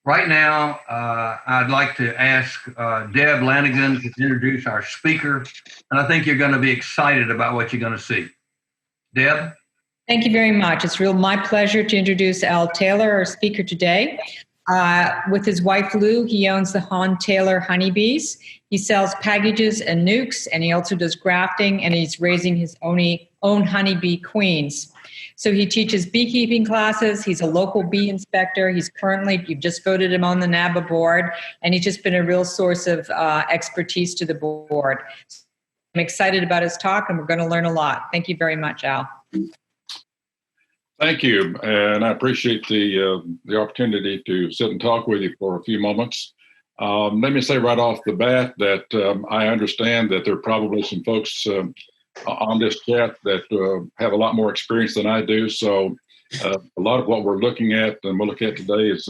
Right now, I'd like to ask Deb Lanigan to introduce our speaker, and I think you're going to be excited about what you're going to see. Deb? Thank you very much. It's my pleasure to introduce Al Taylor, our speaker today. With his wife Lou, he owns the Hahn Taylor honeybees. He sells packages and nukes, and he also does grafting, and he's raising his own honeybee queens. So he teaches beekeeping classes. He's a local bee inspector. You've just voted him on the NABA board, and he's just been a real source of expertise to the board. I'm excited about his talk, and we're going to learn a lot. Thank you very much, Al. Thank you, and I appreciate the opportunity to sit and talk with you for a few moments. Let me say right off the bat that I understand that there are probably some folks on this chat that have a lot more experience than I do. So a lot of what we're looking at and we'll look at today is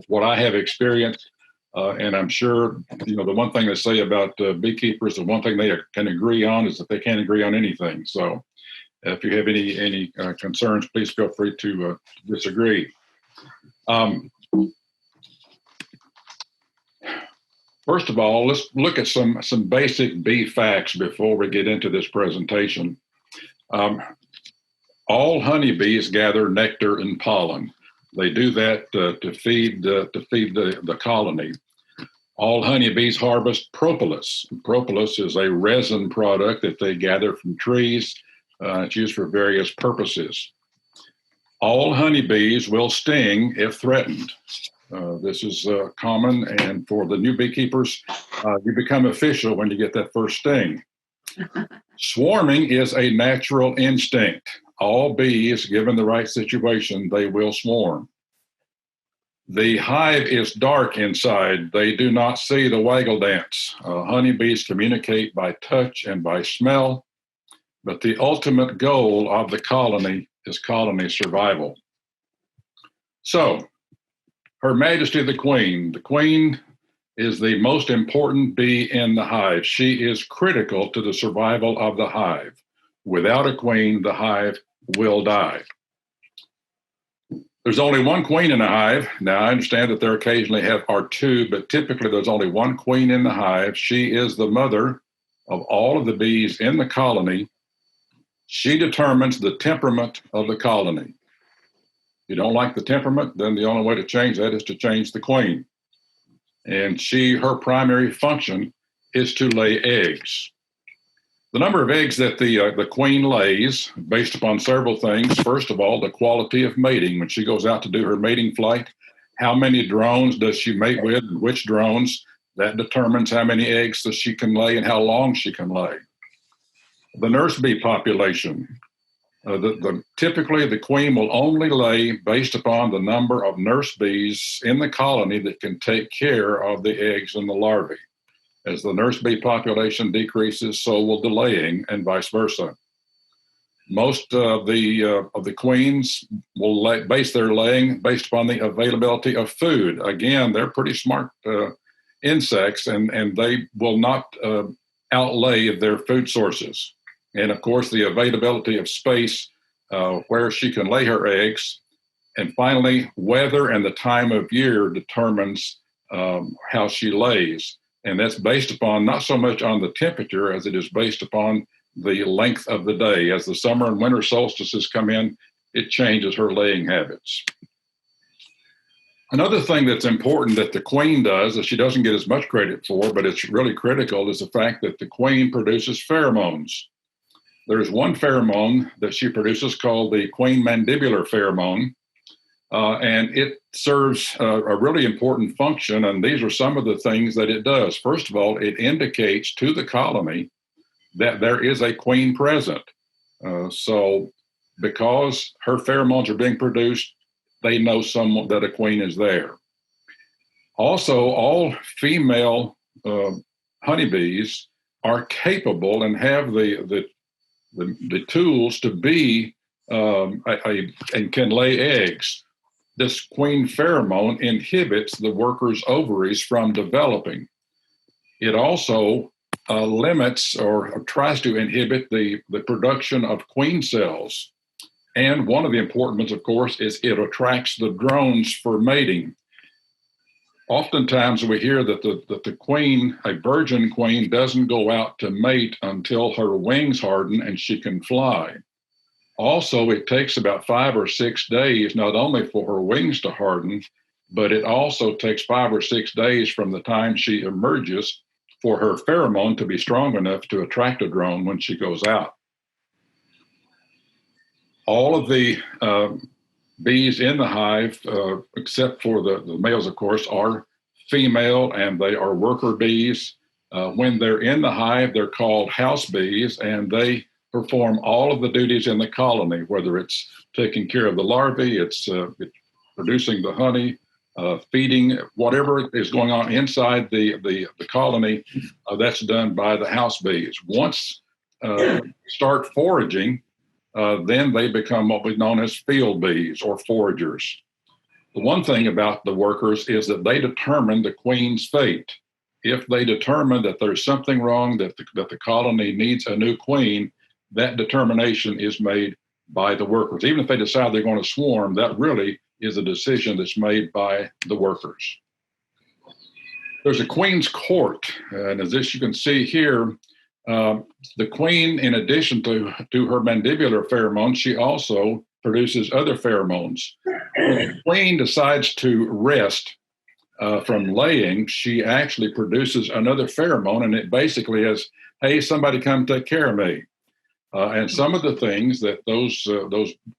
what I have experienced. And I'm sure, the one thing they say about beekeepers, the one thing they can agree on is that they can't agree on anything. So if you have any concerns, please feel free to disagree. First of all, let's look at some basic bee facts before we get into this presentation. All honeybees gather nectar and pollen. They do that to feed the colony. All honeybees harvest propolis. Propolis is a resin product that they gather from trees. It's used for various purposes. All honeybees will sting if threatened. This is common, and for the new beekeepers, you become official when you get that first sting. Swarming is a natural instinct. All bees, given the right situation, they will swarm. The hive is dark inside. They do not see the waggle dance. Honeybees communicate by touch and by smell, but the ultimate goal of the colony is colony survival. So, Her Majesty the Queen. The Queen is the most important bee in the hive. She is critical to the survival of the hive. Without a queen, the hive will die. There's only one queen in a hive. Now, I understand that there occasionally are two, but typically there's only one queen in the hive. She is the mother of all of the bees in the colony. She determines the temperament of the colony. If you don't like the temperament, then the only way to change that is to change the queen. And her primary function is to lay eggs. The number of eggs that the queen lays, based upon several things. First of all, the quality of mating. When she goes out to do her mating flight, how many drones does she mate with, and which drones? That determines how many eggs that she can lay and how long she can lay. The nurse bee population. Typically, the queen will only lay based upon the number of nurse bees in the colony that can take care of the eggs and the larvae. As the nurse bee population decreases, so will the laying, and vice versa. Most of the queens will base their laying based upon the availability of food. Again, they're pretty smart insects, and they will not outlay their food sources. And of course, the availability of space where she can lay her eggs. And finally, weather and the time of year determines how she lays. And that's based upon not so much on the temperature as it is based upon the length of the day. As the summer and winter solstices come in, it changes her laying habits. Another thing that's important that the queen does, that she doesn't get as much credit for, but it's really critical, is the fact that the queen produces pheromones. There's one pheromone that she produces called the queen mandibular pheromone, and it serves a really important function, and these are some of the things that it does. First of all, it indicates to the colony that there is a queen present. So because her pheromones are being produced, they know that a queen is there. Also, all female honeybees are capable and have the tools to be and can lay eggs. This queen pheromone inhibits the worker's ovaries from developing. It also limits or tries to inhibit the production of queen cells. And one of the important ones, of course, is it attracts the drones for mating. Oftentimes we hear that the queen, a virgin queen, doesn't go out to mate until her wings harden and she can fly. Also, it takes about 5 or 6 days, not only for her wings to harden, but it also takes 5 or 6 days from the time she emerges for her pheromone to be strong enough to attract a drone when she goes out. All of the bees in the hive, except for the males, of course, are female, and they are worker bees. When they're in the hive, they're called house bees, and they perform all of the duties in the colony, whether it's taking care of the larvae, it's producing the honey, feeding, whatever is going on inside the colony, that's done by the house bees. Once start foraging, then they become what we know as field bees or foragers. The one thing about the workers is that they determine the queen's fate. If they determine that there's something wrong, that the colony needs a new queen, that determination is made by the workers. Even if they decide they're going to swarm, that really is a decision that's made by the workers. There's a queen's court, and as this you can see here, the queen, in addition to her mandibular pheromones, she also produces other pheromones. When the queen decides to rest from laying, she actually produces another pheromone, and it basically is, hey, somebody come take care of me. And some of the things that those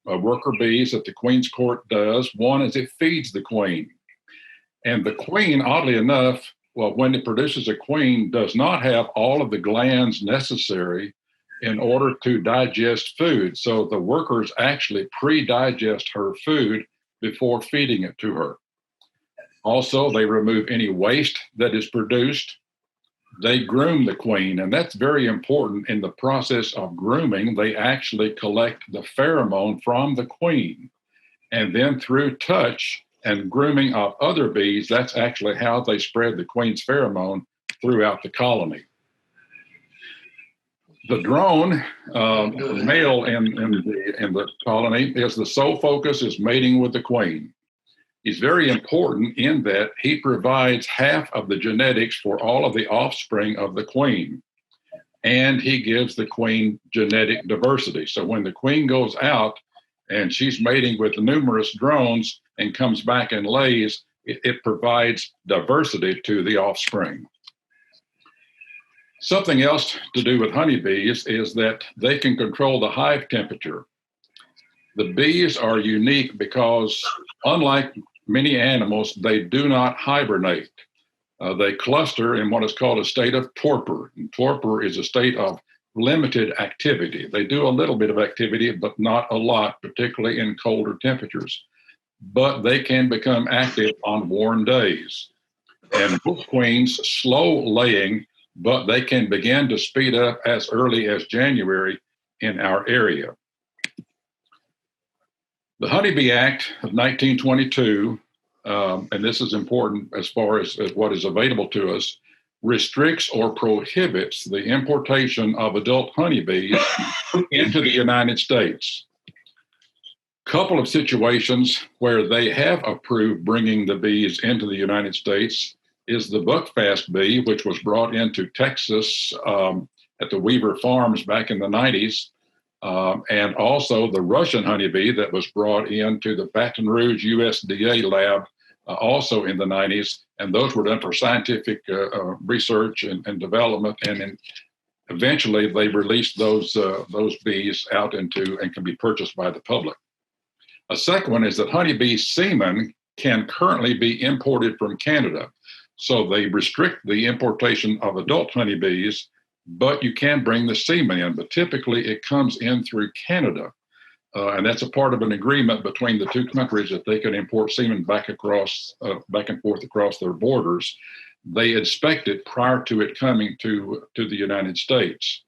worker bees at the queen's court does, one is it feeds the queen. And the queen, oddly enough, well, when it produces a queen, does not have all of the glands necessary in order to digest food. So the workers actually pre-digest her food before feeding it to her. Also, they remove any waste that is produced. They groom the queen, and that's very important. In the process of grooming, they actually collect the pheromone from the queen. And then through touch and grooming of other bees, that's actually how they spread the queen's pheromone throughout the colony. The drone, male in the colony, is the sole focus is mating with the queen. He's very important in that he provides half of the genetics for all of the offspring of the queen. And he gives the queen genetic diversity. So when the queen goes out and she's mating with numerous drones and comes back and lays, it provides diversity to the offspring. Something else to do with honeybees is that they can control the hive temperature. The bees are unique because, unlike many animals, they do not hibernate. They cluster in what is called a state of torpor. And torpor is a state of limited activity. They do a little bit of activity, but not a lot, particularly in colder temperatures. But they can become active on warm days. And most queens slow laying, but they can begin to speed up as early as January in our area. The Honeybee Act of 1922, and this is important as far as what is available to us, restricts or prohibits the importation of adult honeybees into the United States. Couple of situations where they have approved bringing the bees into the United States is the buckfast bee, which was brought into Texas at the Weaver Farms back in the 90s. And also the Russian honeybee that was brought into the Baton Rouge USDA lab also in the 90s. And those were done for scientific research and development. And then eventually they released those bees out into and can be purchased by the public. A second one is that honeybee semen can currently be imported from Canada. So they restrict the importation of adult honeybees, but you can bring the semen in, but typically it comes in through Canada. And that's a part of an agreement between the two countries that they can import semen back and forth across their borders. They inspect it prior to it coming to the United States.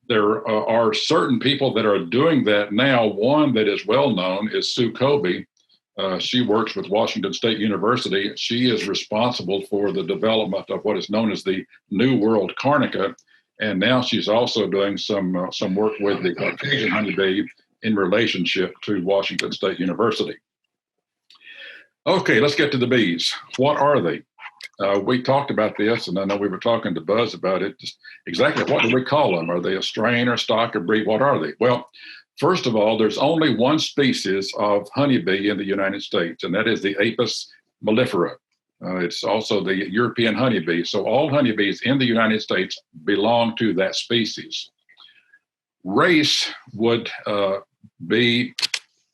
There are certain people that are doing that now. One that is well known is Sue Kobe. She works with Washington State University. She is responsible for the development of what is known as the New World Carnica. And now she's also doing some work with the Caucasian honeybee in relationship to Washington State University. Okay, let's get to the bees. What are they? We talked about this, and I know we were talking to Buzz about it. Just exactly what do we call them? Are they a strain or stock or breed? What are they? Well, first of all, there's only one species of honeybee in the United States, and that is the Apis mellifera. It's also the European honeybee. So all honeybees in the United States belong to that species. Race would be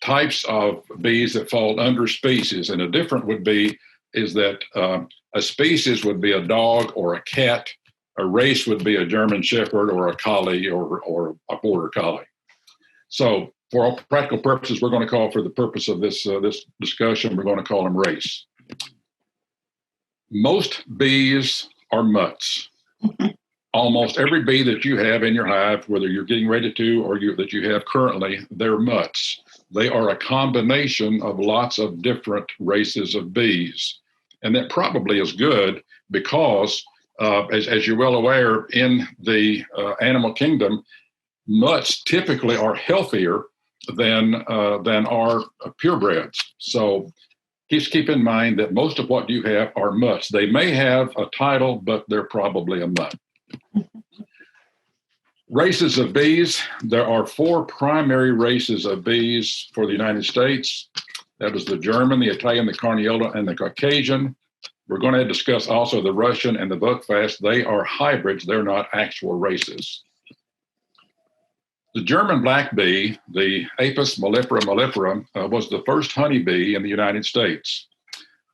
types of bees that fall under species, and a different would be is that a species would be a dog or a cat. A race would be a German Shepherd or a Collie or a Border Collie. So for all practical purposes, we're going to call, for the purpose of this discussion, we're going to call them race. Most bees are mutts. Almost every bee that you have in your hive, whether you're getting ready to or that you have currently, they're mutts. They are a combination of lots of different races of bees. And that probably is good because, as you're well aware, in the animal kingdom, mutts typically are healthier than are purebreds. So just keep in mind that most of what you have are mutts. They may have a title, but they're probably a mutt. Races of bees. There are 4 primary races of bees for the United States. That is the German, the Italian, the Carniola, and the Caucasian. We're going to discuss also the Russian and the Buckfast. They are hybrids. They're not actual races. The German black bee, the Apis mellifera, was the first honeybee in the United States.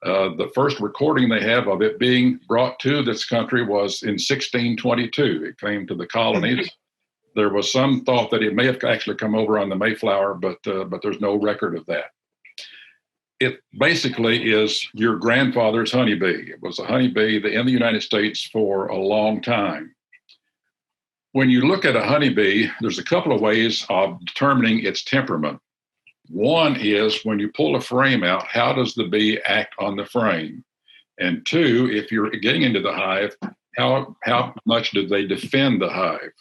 The first recording they have of it being brought to this country was in 1622. It came to the colonies. There was some thought that it may have actually come over on the Mayflower, but there's no record of that. It basically is your grandfather's honeybee. It was a honeybee in the United States for a long time. When you look at a honeybee, there's a couple of ways of determining its temperament. One is when you pull a frame out, how does the bee act on the frame? And 2, if you're getting into the hive, how much do they defend the hive?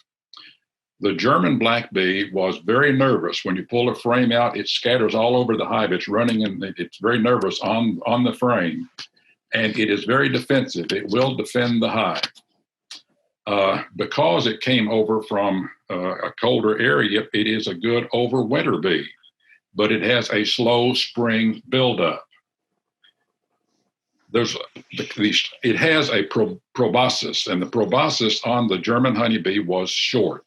The German black bee was very nervous. When you pull a frame out, it scatters all over the hive. It's running and it's very nervous on the frame. And it is very defensive. It will defend the hive. Because it came over from a colder area, it is a good overwinter bee, but it has a slow spring buildup. It has a proboscis, and the proboscis on the German honeybee was short.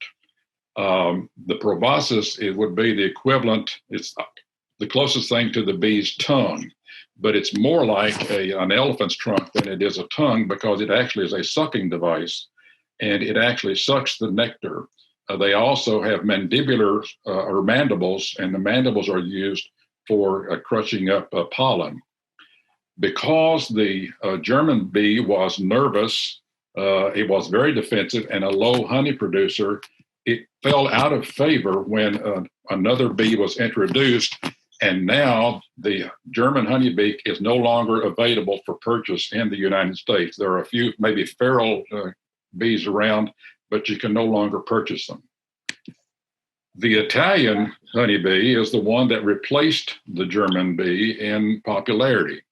The proboscis, it would be the equivalent, it's the closest thing to the bee's tongue, but it's more like an elephant's trunk than it is a tongue because it actually is a sucking device and it actually sucks the nectar. They also have mandibular or mandibles, and the mandibles are used for crushing up pollen. Because the German bee was nervous, it was very defensive and a low honey producer, it fell out of favor when another bee was introduced, and now the German honeybee is no longer available for purchase in the United States. There are a few maybe feral bees around, but you can no longer purchase them. The Italian honeybee is the one that replaced the German bee in popularity,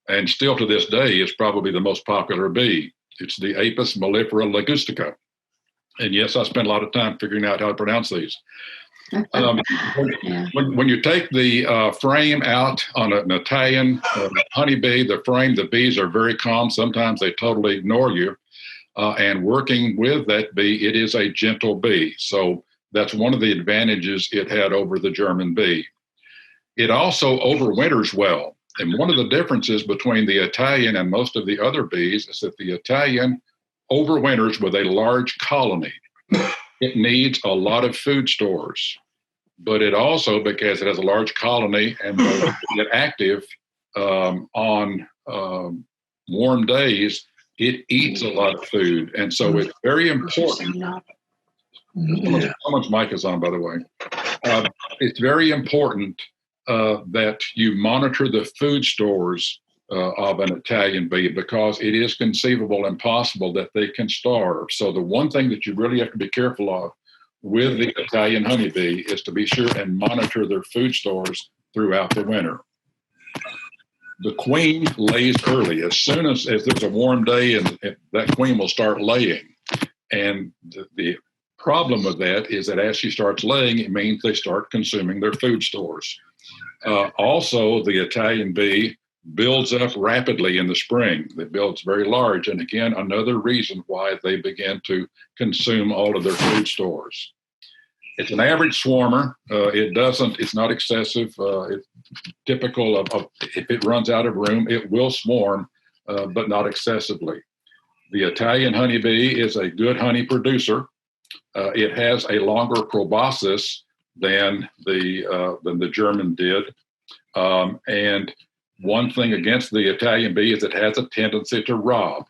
and still to this day is probably the most popular bee. It's the Apis mellifera ligustica. And yes, I spent a lot of time figuring out how to pronounce these. When you take the frame out on an Italian honeybee, the bees are very calm. Sometimes they totally ignore you. And working with that bee, it is a gentle bee. So that's one of the advantages it had over the German bee. It also overwinters well. And one of the differences between the Italian and most of the other bees is that the Italian overwinters with a large colony. It needs a lot of food stores, but it also, because it has a large colony and will get active on warm days, it eats a lot of food. And so it's very important. Someone's mic is on, by the way. It's very important that you monitor the food stores of an Italian bee, because it is conceivable and possible that they can starve. So the one thing that you really have to be careful of with the Italian honeybee is to be sure and monitor their food stores throughout the winter. The queen lays early. As soon as there's a warm day, and that queen will start laying. And the problem with that is that as she starts laying, it means they start consuming their food stores. Also, the Italian bee builds up rapidly in the spring. It builds very large. And again, another reason why they begin to consume all of their food stores. It's an average swarmer. It's not excessive. It's typical of if it runs out of room, it will swarm, but not excessively. The Italian honeybee is a good honey producer. It has a longer proboscis than the German did. And one thing against the Italian bee is it has a tendency to rob.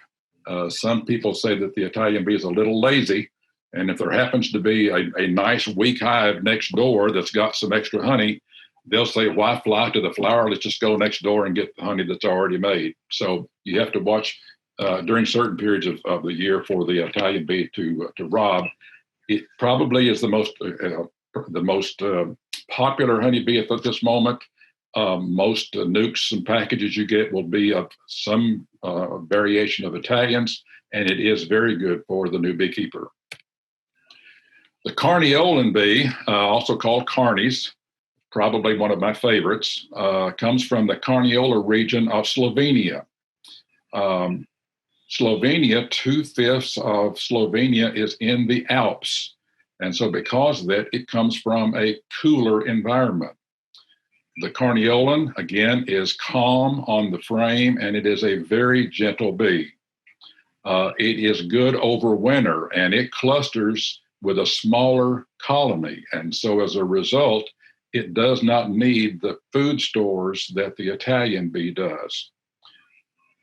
Some people say that the Italian bee is a little lazy, and if there happens to be a nice weak hive next door that's got some extra honey, they'll say, why fly to the flower? Let's just go next door and get the honey that's already made. So you have to watch during certain periods of the year for the Italian bee to rob. It probably is the most popular honeybee at this moment. Most nukes and packages you get will be of some variation of Italians, and it is very good for the new beekeeper. The Carniolan bee, also called Carnies, probably one of my favorites, comes from the Carniola region of Slovenia. Slovenia, 2/5 of Slovenia is in the Alps. And so because of that, it comes from a cooler environment. The Carniolan, again, is calm on the frame, and it is a very gentle bee. It is good over winter, and it clusters with a smaller colony. And so as a result, it does not need the food stores that the Italian bee does.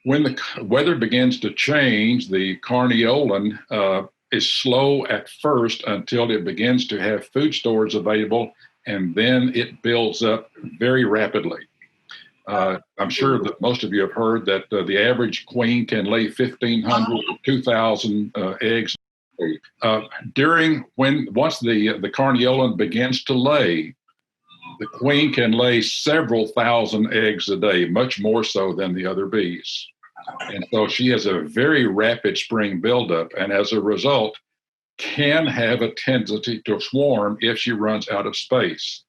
When the weather begins to change, the Carniolan is slow at first until it begins to have food stores available, and then it builds up very rapidly. I'm sure that most of you have heard that the average queen can lay 1,500 to 2,000 eggs. Once the Carniolan begins to lay, the queen can lay several thousand eggs a day, much more so than the other bees. And so she has a very rapid spring buildup, and as a result, can have a tendency to swarm if she runs out of space.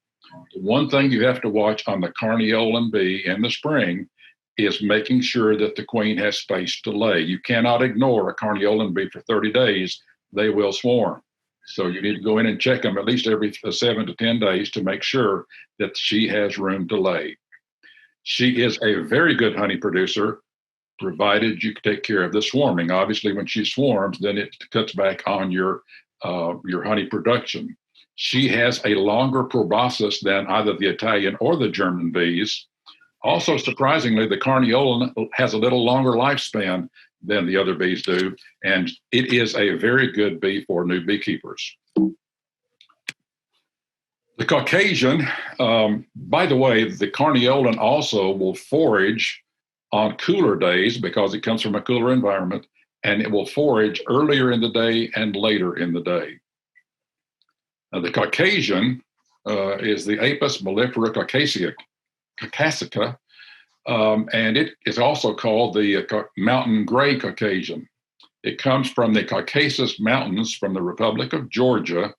The one thing you have to watch on the Carniolan bee in the spring is making sure that the queen has space to lay. You cannot ignore a Carniolan bee for 30 days. They will swarm. So you need to go in and check them at least every 7 to 10 days to make sure that she has room to lay. She is a very good honey producer, provided you take care of the swarming. Obviously, when she swarms, then it cuts back on your honey production. She has a longer proboscis than either the Italian or the German bees. Also, surprisingly, the Carniolan has a little longer lifespan than the other bees do, and it is a very good bee for new beekeepers. The Caucasian, by the way, the Carniolan also will forage on cooler days because it comes from a cooler environment, and it will forage earlier in the day and later in the day. Now, the Caucasian is the Apis mellifera caucasica, and it is also called the mountain gray Caucasian. It comes from the Caucasus Mountains from the Republic of Georgia,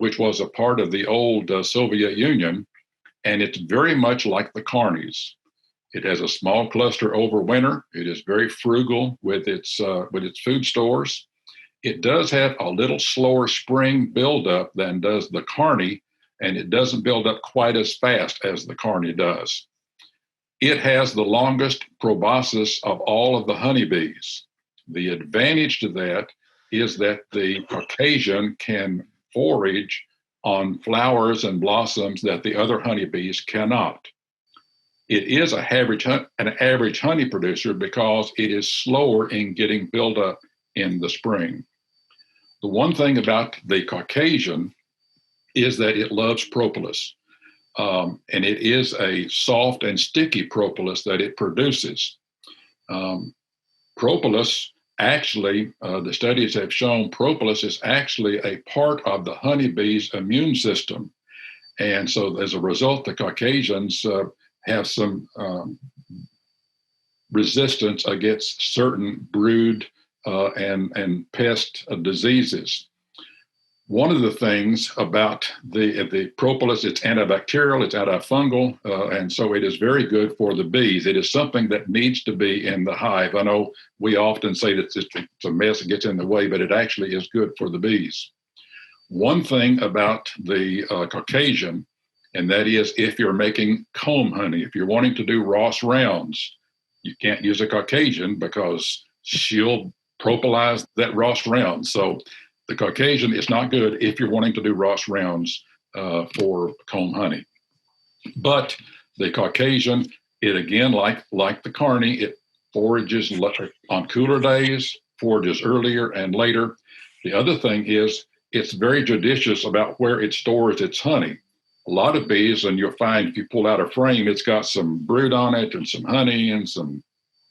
which was a part of the old Soviet Union, and it's very much like the Carnies. It has a small cluster over winter. It is very frugal with its food stores. It does have a little slower spring buildup than does the Carney, and it doesn't build up quite as fast as the Carney does. It has the longest proboscis of all of the honeybees. The advantage to that is that the Caucasian can forage on flowers and blossoms that the other honeybees cannot. It is an average honey producer because it is slower in getting built up in the spring. The one thing about the Caucasian is that it loves propolis. And it is a soft and sticky propolis that it produces. Propolis, actually, the studies have shown propolis is actually a part of the honeybee's immune system. And so as a result, the Caucasians have some resistance against certain brood and pest diseases. One of the things about the propolis, it's antibacterial, it's antifungal, and so it is very good for the bees. It is something that needs to be in the hive. I know we often say that it's a mess, it gets in the way, but it actually is good for the bees. One thing about the Caucasian, and that is if you're making comb honey, if you're wanting to do Ross rounds, you can't use a Caucasian because she'll propolize that Ross round. So the Caucasian is not good if you're wanting to do Ross rounds for comb honey. But the Caucasian, it again, like the Carney, it forages on cooler days, forages earlier and later. The other thing is it's very judicious about where it stores its honey. A lot of bees, and you'll find if you pull out a frame, it's got some brood on it and some honey and some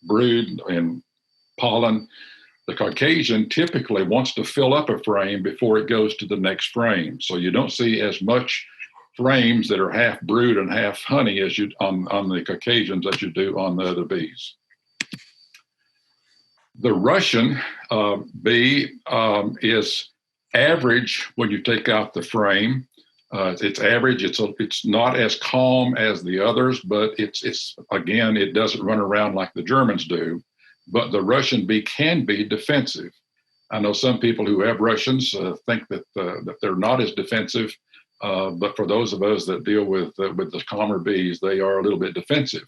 brood and pollen. The Caucasian typically wants to fill up a frame before it goes to the next frame. So you don't see as much frames that are half brood and half honey as you on the Caucasians as you do on the other bees. The Russian bee is average when you take out the frame. It's average. It's not as calm as the others, but it's again, it doesn't run around like the Germans do. But the Russian bee can be defensive. I know some people who have Russians think that they're not as defensive, but for those of us that deal with the calmer bees, they are a little bit defensive,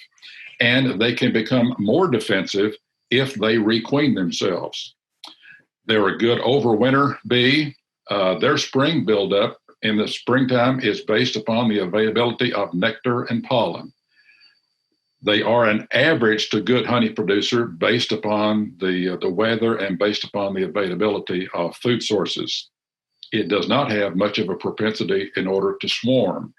and they can become more defensive if they requeen themselves. They're a good overwinter bee. Their spring buildup in the springtime is based upon the availability of nectar and pollen. They are an average to good honey producer based upon the weather and based upon the availability of food sources. It does not have much of a propensity in order to swarm.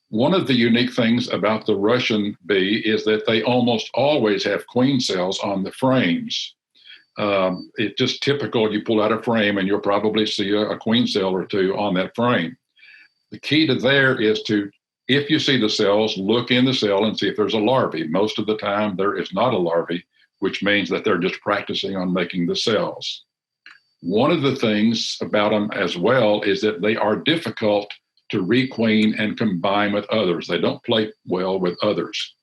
One of the unique things about the Russian bee is that they almost always have queen cells on the frames. It's just typical, you pull out a frame and you'll probably see a queen cell or two on that frame. The key to there is to, if you see the cells, look in the cell and see if there's a larvae. Most of the time, there is not a larvae, which means that they're just practicing on making the cells. One of the things about them as well is that they are difficult to requeen and combine with others. They don't play well with others.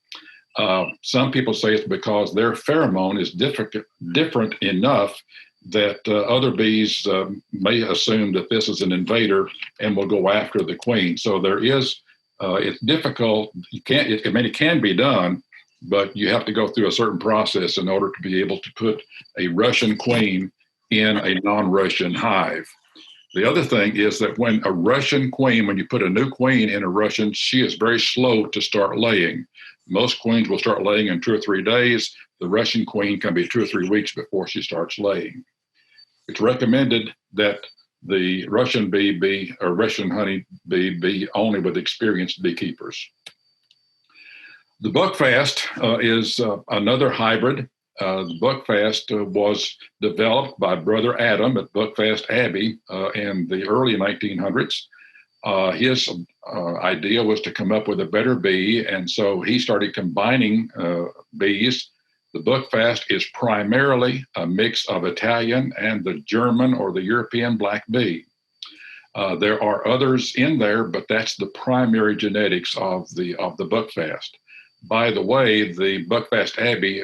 Some people say it's because their pheromone is different enough that other bees may assume that this is an invader and will go after the queen. So there is it's difficult. It can be done, but you have to go through a certain process in order to be able to put a Russian queen in a non-Russian hive. The other thing is that when a Russian queen, when you put a new queen in a Russian, she is very slow to start laying. Most queens will start laying in 2 or 3 days. The Russian queen can be 2 or 3 weeks before she starts laying. It's recommended that the Russian bee or Russian honey bee only with experienced beekeepers. The buckfast is another hybrid. The buckfast was developed by Brother Adam at Buckfast Abbey in the early 1900s. His idea was to come up with a better bee, and so he started combining bees. The buckfast is primarily a mix of Italian and the German or the European black bee. There are others in there, but that's the primary genetics of the buckfast. By the way, the Buckfast Abbey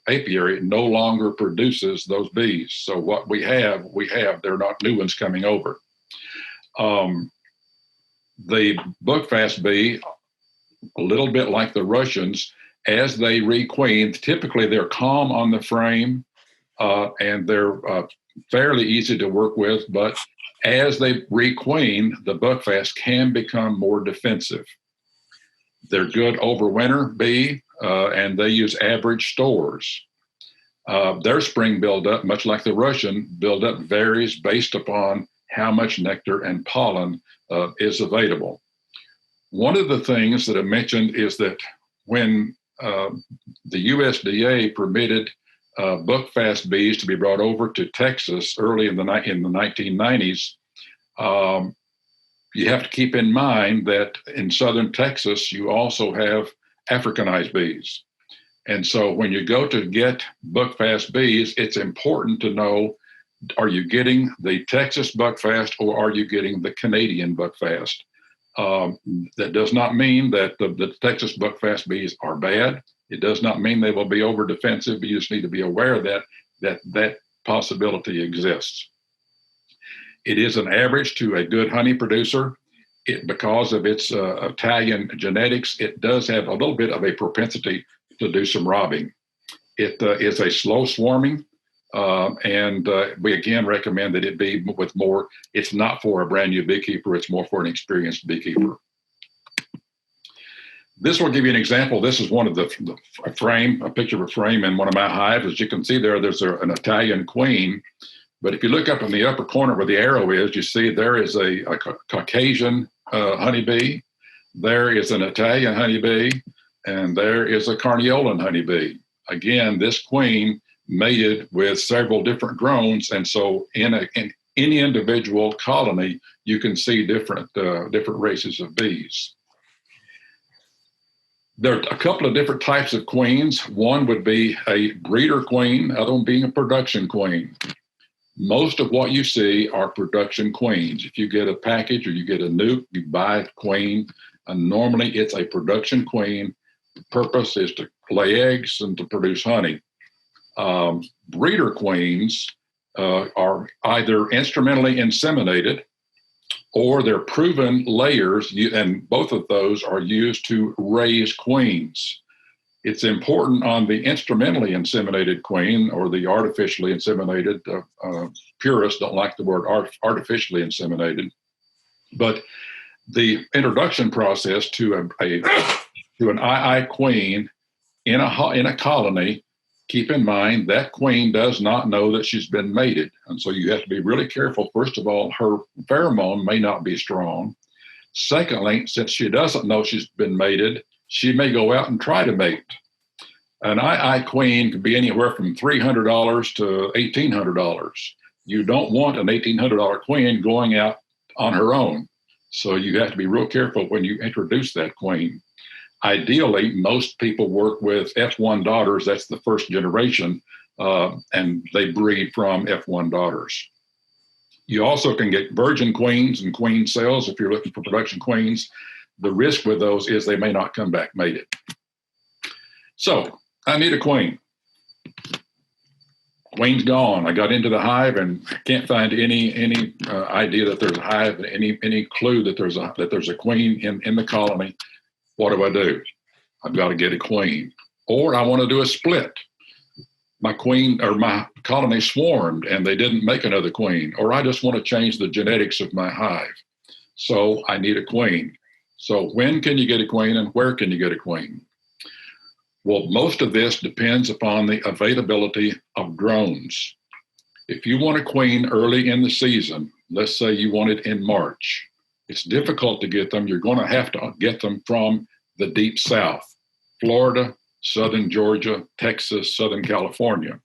apiary no longer produces those bees. So what we have, they're not new ones coming over. The Buckfast bee, a little bit like the Russians, as they requeen, typically they're calm on the frame and they're fairly easy to work with, but as they requeen, the Buckfast can become more defensive. They're good overwinter bee, and they use average stores. Their spring buildup, much like the Russian, buildup varies based upon how much nectar and pollen is available. One of the things that I mentioned is that when the USDA permitted buckfast bees to be brought over to Texas early in the 1990s, you have to keep in mind that in southern Texas, you also have Africanized bees. And so when you go to get buckfast bees, it's important to know, are you getting the Texas buckfast or are you getting the Canadian buckfast? That does not mean that the Texas buckfast bees are bad. It does not mean they will be over defensive. You just need to be aware that possibility exists. It is an average to a good honey producer. Because of its Italian genetics, it does have a little bit of a propensity to do some robbing. It is a slow swarming, and we again recommend that it be with more. It's not for a brand new beekeeper. It's more for an experienced beekeeper. This will give you an example. This is one of a picture of a frame in one of my hives. As you can see there's an Italian queen. But if you look up in the upper corner where the arrow is, you see there is a Caucasian honeybee, there is an Italian honeybee, and there is a Carniolan honeybee. Again, this queen mated with several different drones, and so in any individual colony, you can see different races of bees. There are a couple of different types of queens. One would be a breeder queen, the other one being a production queen. Most of what you see are production queens. If you get a package or you get a nuke, you buy a queen, and normally it's a production queen. The purpose is to lay eggs and to produce honey. Breeder queens are either instrumentally inseminated or they're proven layers, and both of those are used to raise queens. It's important on the instrumentally inseminated queen or the artificially inseminated. Purists don't like the word artificially inseminated, but the introduction process to an II queen in a colony. Keep in mind that queen does not know that she's been mated, and so you have to be really careful. First of all, her pheromone may not be strong. Secondly, since she doesn't know she's been mated, she may go out and try to mate. An II queen could be anywhere from $300 to $1,800. You don't want an $1,800 queen going out on her own. So you have to be real careful when you introduce that queen. Ideally, most people work with F1 daughters. That's the first generation, and they breed from F1 daughters. You also can get virgin queens and queen cells if you're looking for production queens. The risk with those is they may not come back mated. So I need a queen. Queen's gone. I got into the hive and can't find any idea that there's a hive, any clue that there's a queen in the colony. What do? I've got to get a queen. Or I want to do a split. My queen or my colony swarmed and they didn't make another queen. Or I just want to change the genetics of my hive. So I need a queen. So when can you get a queen and where can you get a queen? Well, most of this depends upon the availability of drones. If you want a queen early in the season, let's say you want it in March, it's difficult to get them. You're going to have to get them from the deep south, Florida, southern Georgia, Texas, southern California.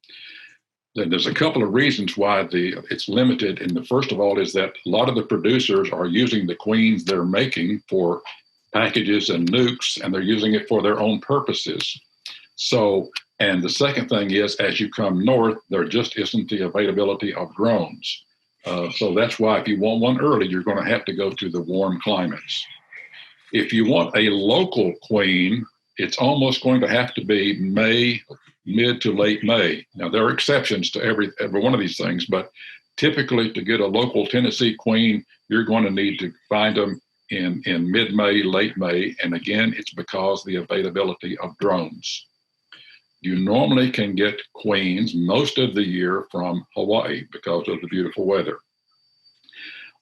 Then there's a couple of reasons why it's limited. And the first of all is that a lot of the producers are using the queens they're making for packages and nukes, and they're using it for their own purposes. So, and the second thing is, as you come north, there just isn't the availability of drones. So that's why if you want one early, you're going to have to go to the warm climates. If you want a local queen, it's almost going to have to be May, mid to late May. Now, there are exceptions to every one of these things, but typically to get a local Tennessee queen, you're going to need to find them in mid-May, late May. And again, it's because the availability of drones. You normally can get queens most of the year from Hawaii because of the beautiful weather.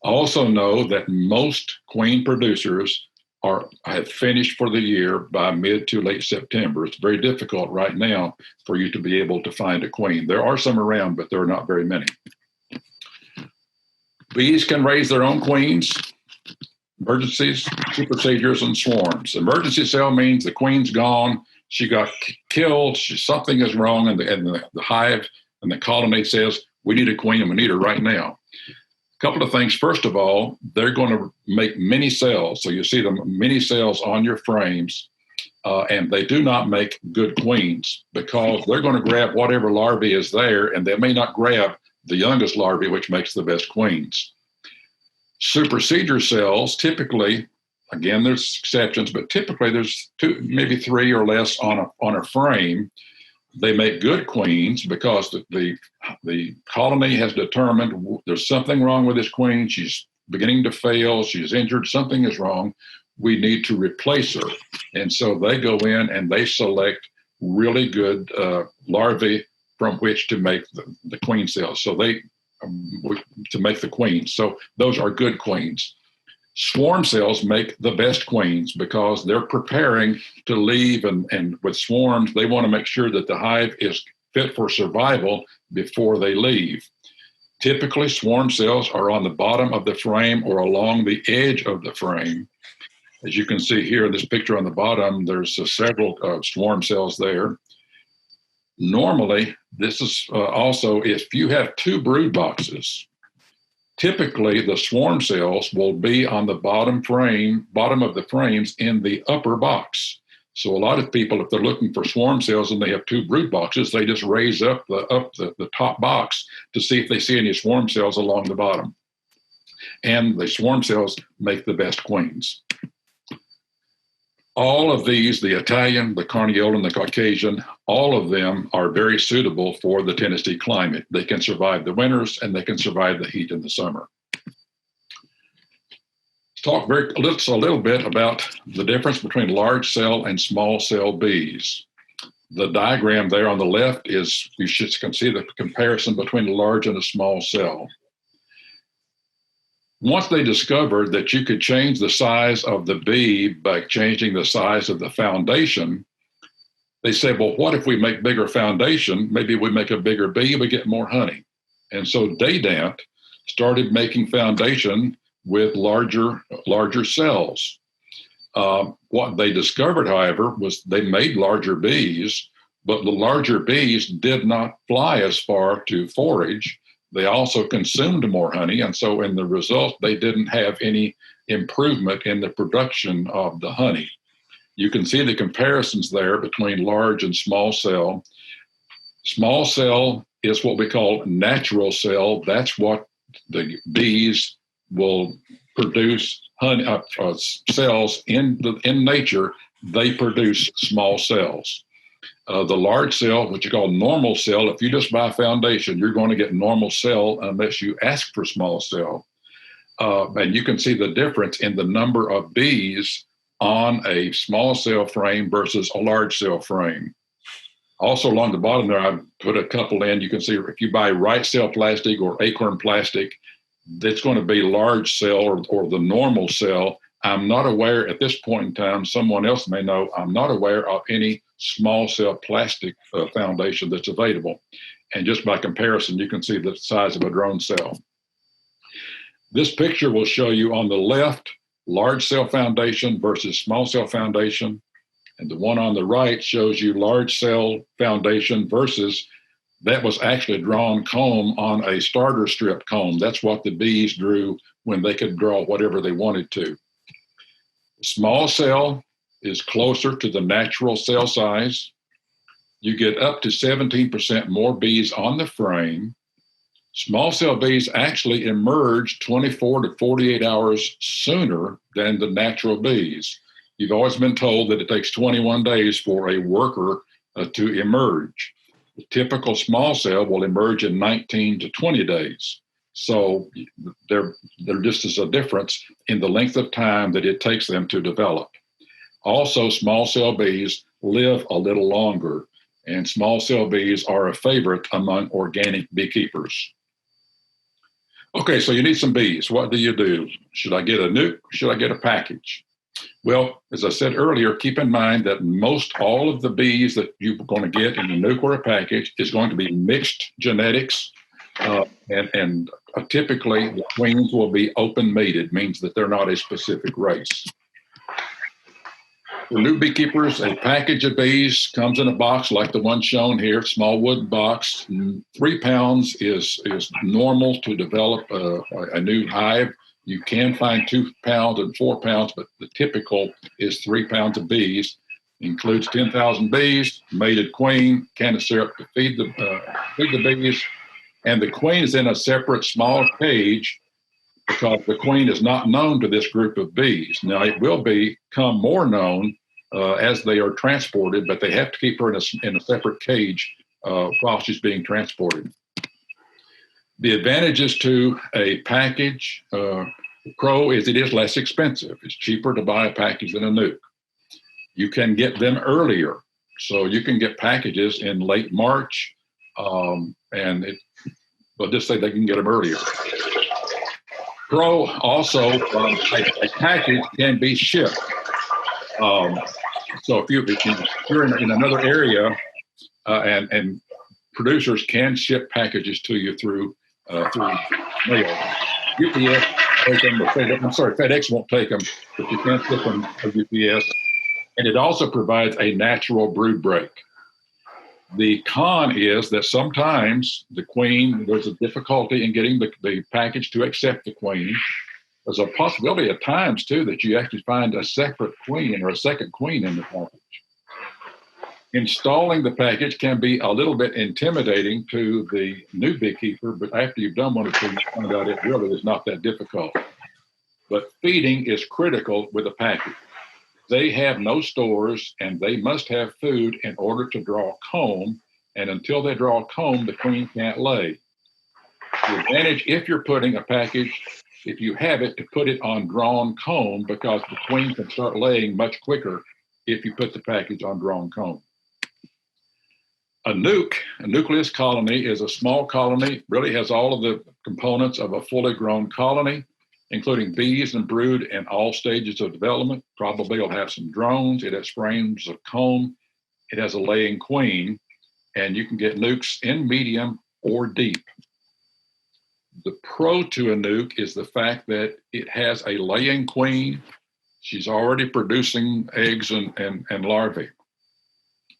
Also know that most queen producers have finished for the year by mid to late September. It's very difficult right now for you to be able to find a queen. There are some around, but there are not very many. Bees can raise their own queens. Emergencies, procedures, and swarms. Emergency cell means the queen's gone. She got killed. Something is wrong, and the hive and the colony says, we need a queen and we need her right now. A couple of things. First of all, they're going to make many cells. So you see the many cells on your frames. And they do not make good queens because they're going to grab whatever larvae is there, and they may not grab the youngest larvae, which makes the best queens. Supersedure cells, typically, again, there's exceptions, but typically there's two, maybe three or less on a frame. They make good queens because the colony has determined there's something wrong with this queen. She's beginning to fail. She's injured. Something is wrong. We need to replace her. And so they go in and they select really good larvae from which to make the queen cells. So to make the queens. So those are good queens. Swarm cells make the best queens because they're preparing to leave, and with swarms, they want to make sure that the hive is fit for survival before they leave. Typically, swarm cells are on the bottom of the frame or along the edge of the frame. As you can see here in this picture on the bottom, there's several swarm cells there. Normally, this is also if you have two brood boxes, typically the swarm cells will be on the bottom of the frames in the upper box. So a lot of people, if they're looking for swarm cells and they have two brood boxes, they just raise up the top box to see if they see any swarm cells along the bottom. And the swarm cells make the best queens. All of these, the Italian, the Carniolan, the Caucasian, all of them are very suitable for the Tennessee climate. They can survive the winters and they can survive the heat in the summer. Talk a little bit about the difference between large cell and small cell bees. The diagram there on the left is, you can see the comparison between a large and a small cell. Once they discovered that you could change the size of the bee by changing the size of the foundation, they said, well, what if we make bigger foundation? Maybe we make a bigger bee, we get more honey. And so Dadant started making foundation with larger cells. What they discovered, however, was they made larger bees, but the larger bees did not fly as far to forage. They also consumed more honey, and so in the result, they didn't have any improvement in the production of the honey. You can see the comparisons there between large and small cell. Small cell is what we call natural cell. That's what the bees will produce honey, cells in nature. They produce small cells. The large cell, what you call normal cell, if you just buy foundation, you're going to get normal cell unless you ask for small cell. And you can see the difference in the number of bees on a small cell frame versus a large cell frame. Also along the bottom there, I put a couple in. You can see if you buy right cell plastic or acorn plastic, that's going to be large cell or the normal cell. I'm not aware at this point in time, someone else may know, I'm not aware of any small cell plastic foundation that's available. And just by comparison, you can see the size of a drone cell. This picture will show you on the left, large cell foundation versus small cell foundation. And the one on the right shows you large cell foundation versus, that was actually drawn comb on a starter strip comb. That's what the bees drew when they could draw whatever they wanted to. Small cell is closer to the natural cell size. You get up to 17% more bees on the frame. Small cell bees actually emerge 24 to 48 hours sooner than the natural bees. You've always been told that it takes 21 days for a worker to emerge. The typical small cell will emerge in 19 to 20 days. So there just is a difference in the length of time that it takes them to develop. Also, small cell bees live a little longer, and small cell bees are a favorite among organic beekeepers. Okay, so you need some bees. What do you do? Should I get a nuke? Should I get a package? Well, as I said earlier, keep in mind that most all of the bees that you're going to get in a nuke or a package is going to be mixed genetics, and typically the queens will be open mated, means that they're not a specific race. For new beekeepers, a package of bees comes in a box like the one shown here, small wood box. 3 pounds is normal to develop a new hive. You can find 2 pounds and 4 pounds, but the typical is 3 pounds of bees. Includes 10,000 bees, mated queen, can of syrup to feed the bees, and the queen is in a separate small cage because the queen is not known to this group of bees. Now, it will become more known as they are transported, but they have to keep her in a separate cage while she's being transported. The advantages to a package pro is it is less expensive. It's cheaper to buy a package than a nuke. You can get them earlier. So you can get packages in late March, but just say they can get them earlier. Pro also, a package can be shipped. So if you're in another area and producers can ship packages to you through mail. UPS take them, FedEx won't take them, but you can ship them to UPS. And it also provides a natural brood break. The con is that sometimes there's a difficulty in getting the package to accept the queen. There's a possibility at times, too, that you actually find a separate queen or a second queen in the package. Installing the package can be a little bit intimidating to the new beekeeper, but after you've done one or two, you find out it really is not that difficult. But feeding is critical with a package. They have no stores, and they must have food in order to draw comb, and until they draw comb, the queen can't lay. The advantage, if you're putting a package, if you have it, to put it on drawn comb, because the queen can start laying much quicker if you put the package on drawn comb. A nucleus colony, is a small colony, really has all of the components of a fully grown colony, including bees and brood in all stages of development. Probably will have some drones. It has frames of comb. It has a laying queen, and you can get nukes in medium or deep. The pro to a nuke is the fact that it has a laying queen. She's already producing eggs and larvae.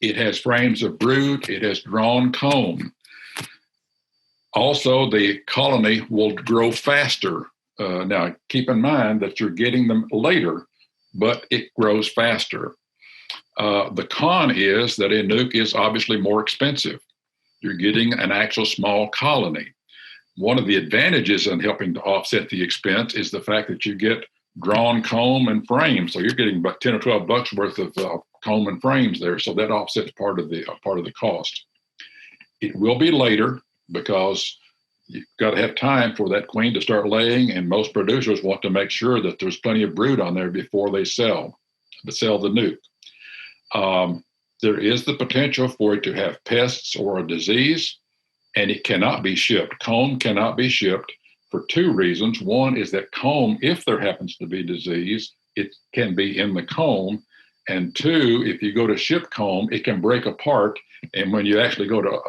It has frames of brood. It has drawn comb. Also, the colony will grow faster. Now, keep in mind that you're getting them later, but it grows faster. The con is that a nuke is obviously more expensive. You're getting an actual small colony. One of the advantages in helping to offset the expense is the fact that you get drawn comb and frames. So you're getting about $10 or $12 worth of comb and frames there. So that offsets part of the cost. It will be later because you've got to have time for that queen to start laying, and most producers want to make sure that there's plenty of brood on there before they sell the nuke. There is the potential for it to have pests or a disease, and it cannot be shipped. Comb cannot be shipped for two reasons. One is that comb, if there happens to be disease, it can be in the comb. And two, if you go to ship comb, it can break apart. And when you actually go to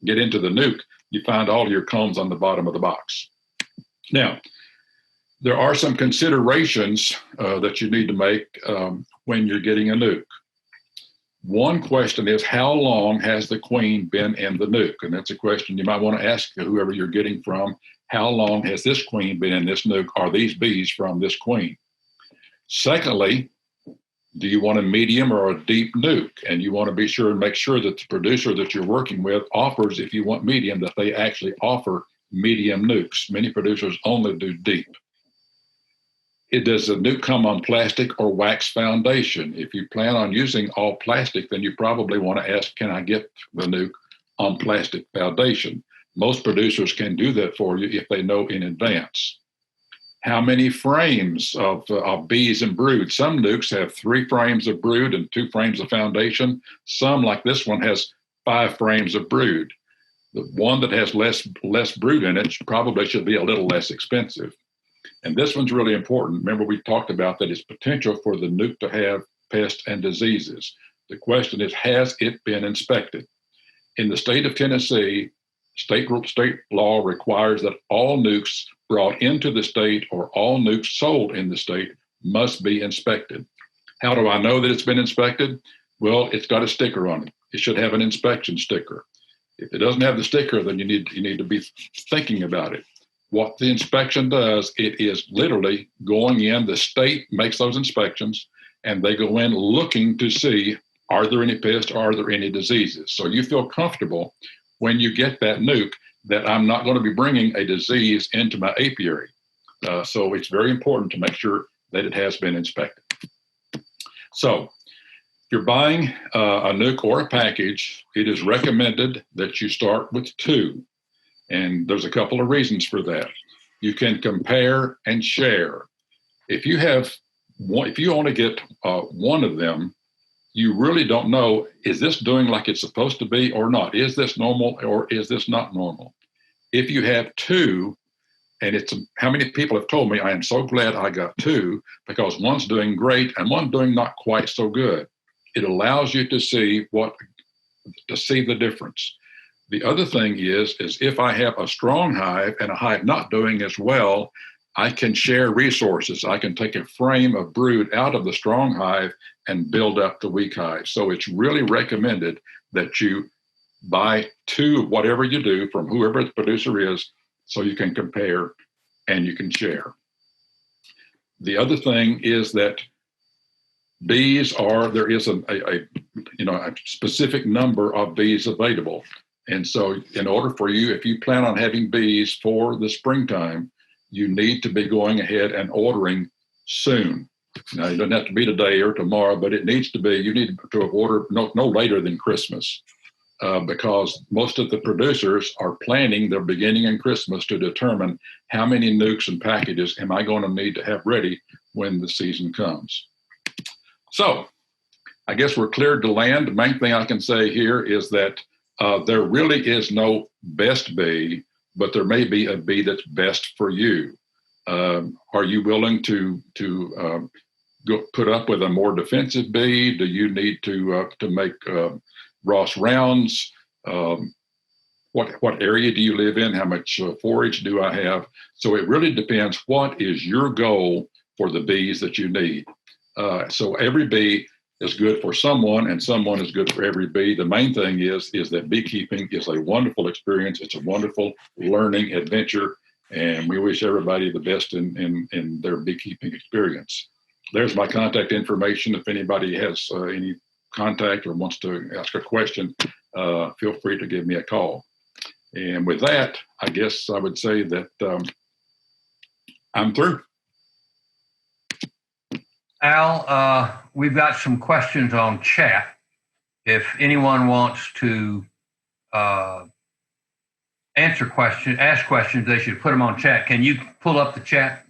get into the nuke, you find all your combs on the bottom of the box. Now, there are some considerations that you need to make when you're getting a nuke. One question is, how long has the queen been in the nuke? And that's a question you might want to ask whoever you're getting from. How long has this queen been in this nuke? Are these bees from this queen? Secondly, do you want a medium or a deep nuke? And you want to be sure and make sure that the producer that you're working with offers, if you want medium, that they actually offer medium nukes. Many producers only do deep. Does the nuke come on plastic or wax foundation? If you plan on using all plastic, then you probably want to ask, can I get the nuke on plastic foundation? Most producers can do that for you if they know in advance. How many frames of bees and brood? Some nukes have 3 frames of brood and 2 frames of foundation. Some, like this one, has 5 frames of brood. The one that has less brood in it probably should be a little less expensive. And this one's really important. Remember, we talked about that it's potential for the nuke to have pests and diseases. The question is, has it been inspected? In the state of Tennessee, state law requires that all nukes brought into the state or all nukes sold in the state must be inspected. How do I know that it's been inspected? Well, it's got a sticker on it. It should have an inspection sticker. If it doesn't have the sticker, then you need to be thinking about it. What the inspection does, it is literally going in. The state makes those inspections, and they go in looking to see, are there any pests, are there any diseases? So you feel comfortable when you get that nuke that I'm not going to be bringing a disease into my apiary. So it's very important to make sure that it has been inspected. So if you're buying a nuke or a package, it is recommended that you start with 2. And there's a couple of reasons for that. You can compare and share. If you only get one of them, you really don't know, is this doing like it's supposed to be or not? Is this normal or is this not normal? If you have 2, and it's how many people have told me, I am so glad I got 2 because one's doing great and one's doing not quite so good. It allows you to see the difference. The other thing is if I have a strong hive and a hive not doing as well, I can share resources. I can take a frame of brood out of the strong hive and build up the weak hive. So it's really recommended that you buy 2 of whatever you do from whoever the producer is, so you can compare and you can share. The other thing is that there is a specific number of bees available. And so in order for you, if you plan on having bees for the springtime, you need to be going ahead and ordering soon. Now, it doesn't have to be today or tomorrow, but you need to have ordered no later than Christmas. Because most of the producers are planning their beginning in Christmas to determine how many nukes and packages am I going to need to have ready when the season comes. So I guess we're cleared to land. The main thing I can say here is that there really is no best bee, but there may be a bee that's best for you. Are you willing to go put up with a more defensive bee? Do you need to make Ross rounds? What area do you live in? How much forage do I have? So it really depends. What is your goal for the bees that you need? So every bee is good for someone, and someone is good for every bee. The main thing is that beekeeping is a wonderful experience. It's a wonderful learning adventure, and we wish everybody the best in their beekeeping experience. There's my contact information. If anybody has any contact or wants to ask a question, feel free to give me a call. And with that, I guess I would say that I'm through. Al, we've got some questions on chat. If anyone wants to ask questions, they should put them on chat. Can you pull up the chat?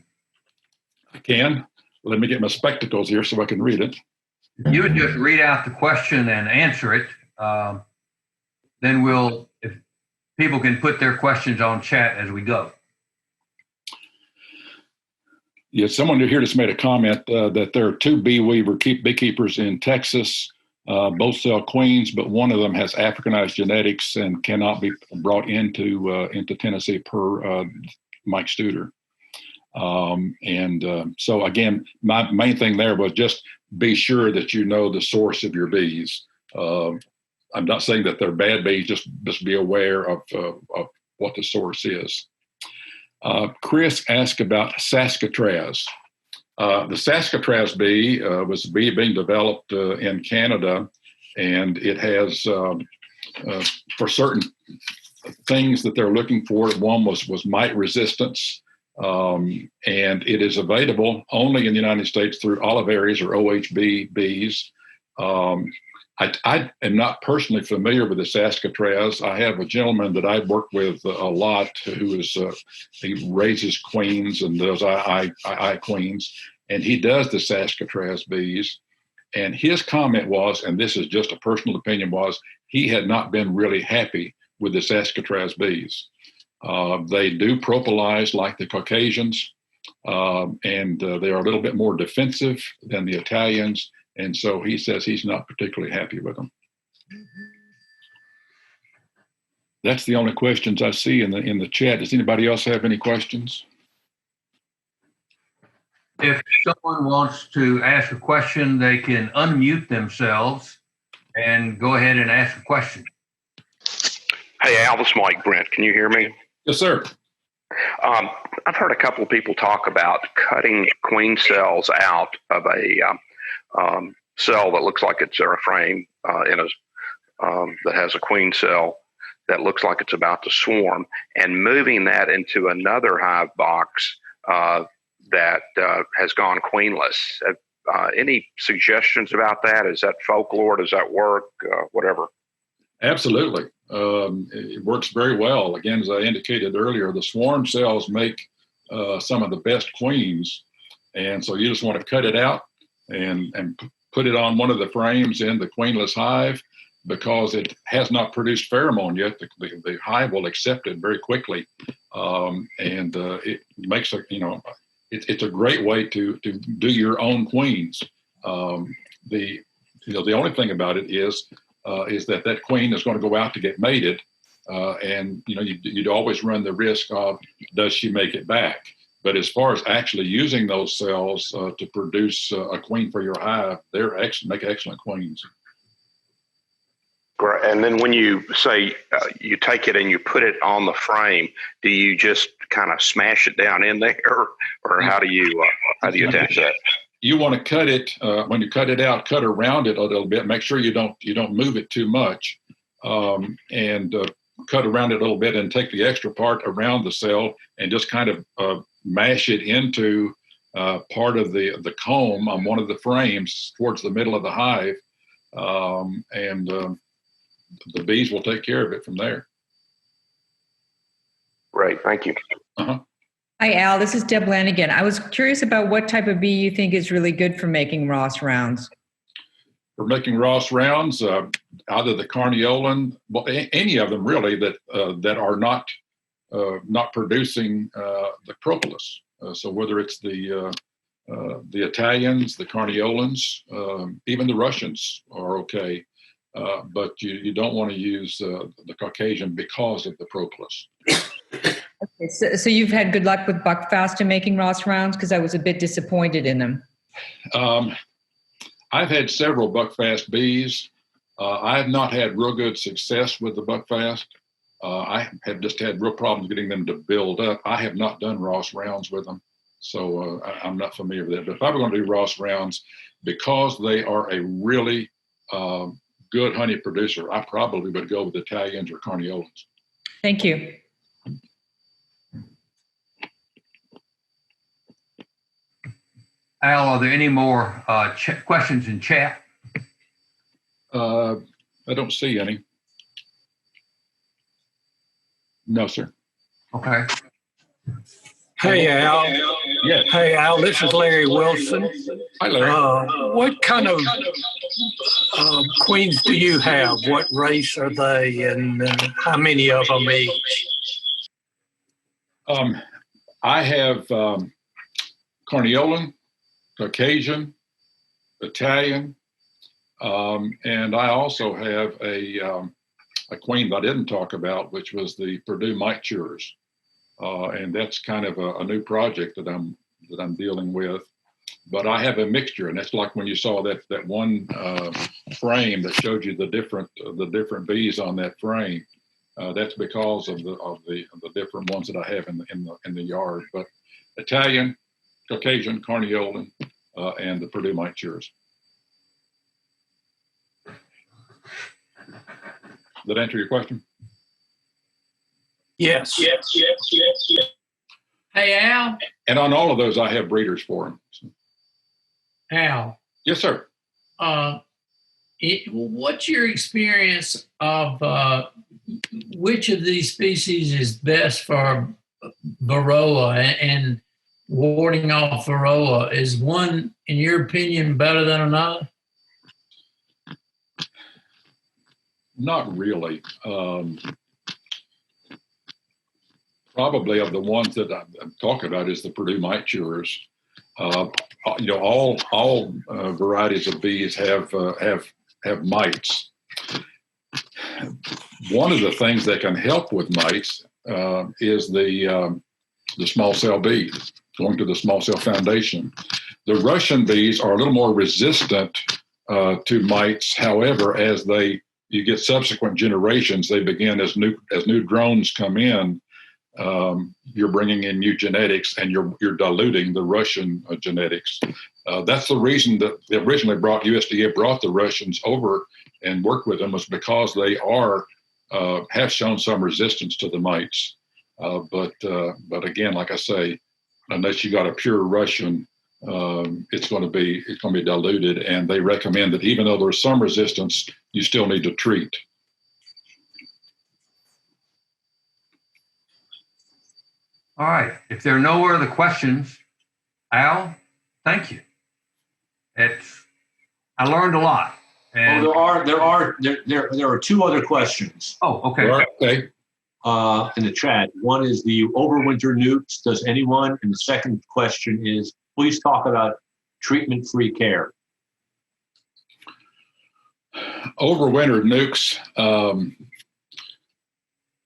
I can. Let me get my spectacles here so I can read it. You would just read out the question and answer it. Then if people can put their questions on chat as we go. Yeah, someone here just made a comment that there are 2 beekeepers in Texas. Both sell queens, but one of them has Africanized genetics and cannot be brought into Tennessee per Mike Studer. So again, my main thing there was just be sure that you know the source of your bees. I'm not saying that they're bad bees, just be aware of what the source is. Chris asked about Saskatraz. The Saskatraz bee was a bee being developed in Canada, and it has, for certain things that they're looking for, one was mite resistance, and it is available only in the United States through olivaries or OHB bees. I am not personally familiar with the Saskatraz. I have a gentleman that I've worked with a lot who is he raises queens and does I queens, and he does the Saskatraz bees. And his comment was, and this is just a personal opinion, was he had not been really happy with the Saskatraz bees. They do propolize like the Caucasians, and they are a little bit more defensive than the Italians. And so he says he's not particularly happy with them. That's the only questions I see in the chat. Does anybody else have any questions? If someone wants to ask a question, they can unmute themselves and go ahead and ask a question. Hey, Al, this is Mike Brent. Can you hear me? Yes, sir. I've heard a couple of people talk about cutting queen cells out of cell that looks like it's a frame that has a queen cell that looks like it's about to swarm, and moving that into another hive box that has gone queenless. Any suggestions about that? Is that folklore? Does that work? Whatever. Absolutely. It works very well. Again, as I indicated earlier, the swarm cells make some of the best queens. And so you just want to cut it out and put it on one of the frames in the queenless hive, because it has not produced pheromone yet. The hive will accept it very quickly. It makes it's a great way to do your own queens. The only thing about it is that queen is going to go out to get mated, and you'd always run the risk of, does she make it back? But as far as actually using those cells to produce a queen for your hive, make excellent queens. Great. And then when you say you take it and you put it on the frame, do you just kind of smash it down in there, or how do you attach that? You want to cut it when you cut it out. Cut around it a little bit. Make sure you don't move it too much, and cut around it a little bit, and take the extra part around the cell and just kind of mash it into part of the comb on one of the frames towards the middle of the hive, and the bees will take care of it from there. Great, thank you. Uh-huh. Hi, Al. This is Deb Lanigan. I was curious about what type of bee you think is really good for making Ross rounds. For making Ross rounds, either the carniolan, well, any of them really that are not producing the propolis. So whether it's the Italians, the carniolans, even the Russians are okay. But you don't want to use the Caucasian because of the propolis. Okay, so you've had good luck with buckfast in making Ross rounds? Because I was a bit disappointed in them. I've had several buckfast bees. I have not had real good success with the buckfast. I have just had real problems getting them to build up. I have not done Ross rounds with them, so I'm not familiar with that. But if I were going to do Ross rounds, because they are a really good honey producer, I probably would go with Italians or carniolans. Thank you. Al, are there any more questions in chat? I don't see any. No, sir. Okay. Hey, Al. Yes. Hey, Al, this is Larry Wilson. Hi, Larry. What kind of queens do you have? What race are they, and how many of them each? I have carniolan, Caucasian, Italian, and I also have a queen that I didn't talk about, which was the Purdue Mite Chewers, and that's kind of a new project that I'm dealing with. But I have a mixture, and that's like when you saw that one frame that showed you the different bees on that frame. That's because of the different ones that I have in the yard. But Italian, Caucasian, carniolan, and the Purdue Mite Chewers. Did that answer your question? Yes. Hey, Al. And on all of those, I have breeders for them. So. Al. Yes, sir. What's your experience of which of these species is best for varroa and warding off varroa? Is one, in your opinion, better than another? Not really. Probably of the ones that I'm talking about is the Purdue Mite Chewers. All varieties of bees have mites. One of the things that can help with mites is the small cell bee, going to the small cell foundation. The Russian bees are a little more resistant to mites. However, as you get subsequent generations, they begin as new drones come in. You're bringing in new genetics, and you're diluting the Russian genetics. That's the reason that they originally USDA brought the Russians over and worked with them, was because they have shown some resistance to the mites. But again, like I say, unless you got a pure Russian, it's going to be diluted. And they recommend that even though there's some resistance, you still need to treat. All right. If there are no other questions, Al, thank you. I learned a lot. And there are two other questions. Oh, okay. Okay. In the chat. One is the overwinter nukes. Does anyone? And the second question is, please talk about treatment-free care. Overwintered nukes.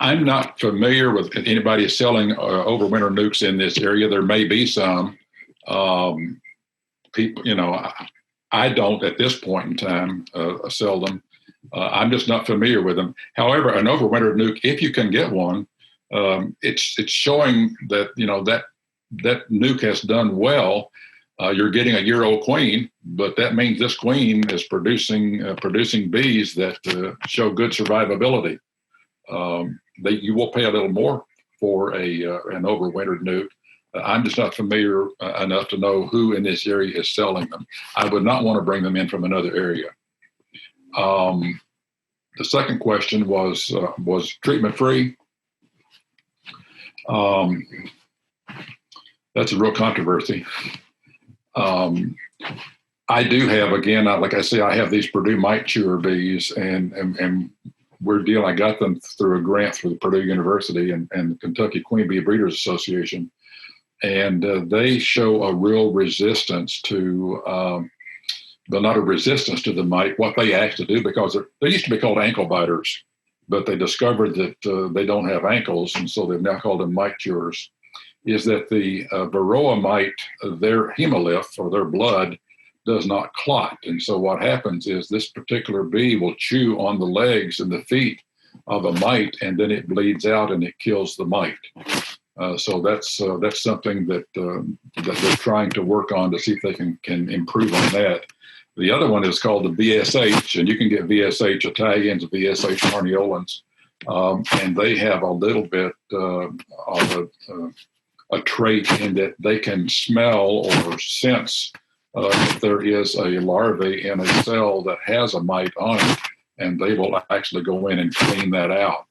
I'm not familiar with anybody selling overwinter nukes in this area. There may be some people. I don't at this point in time sell them. I'm just not familiar with them. However, an overwintered nuke, if you can get one, it's showing that that nuke has done well. You're getting a year-old queen, but that means this queen is producing bees that show good survivability. You will pay a little more for an overwintered nuke. I'm just not familiar enough to know who in this area is selling them. I would not want to bring them in from another area. The second question was treatment-free. That's a real controversy. I do have, again, like I say, I have these Purdue mite chewer bees, and I got them through a grant through the Purdue University and the Kentucky Queen Bee Breeders Association. And they show a real resistance to, but not a resistance to the mite, what they actually do, because they used to be called ankle biters, but they discovered that they don't have ankles, and so they've now called them mite cures, is that the Varroa mite, their hemolymph, or their blood, does not clot. And so what happens is this particular bee will chew on the legs and the feet of a mite, and then it bleeds out and it kills the mite. So that's something that they're trying to work on to see if they can improve on that. The other one is called the VSH, and you can get VSH Italians, VSH Marniolans, and they have a little bit of a trait in that they can smell or sense if there is a larvae in a cell that has a mite on it, and they will actually go in and clean that out.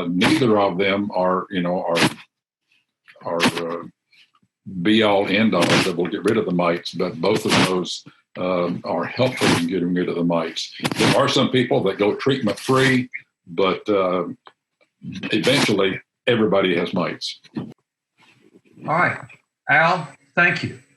Neither of them are be all end all that will get rid of the mites, but both of those are helpful in getting rid of the mites. There are some people that go treatment free, but eventually everybody has mites. All right. Al, thank you.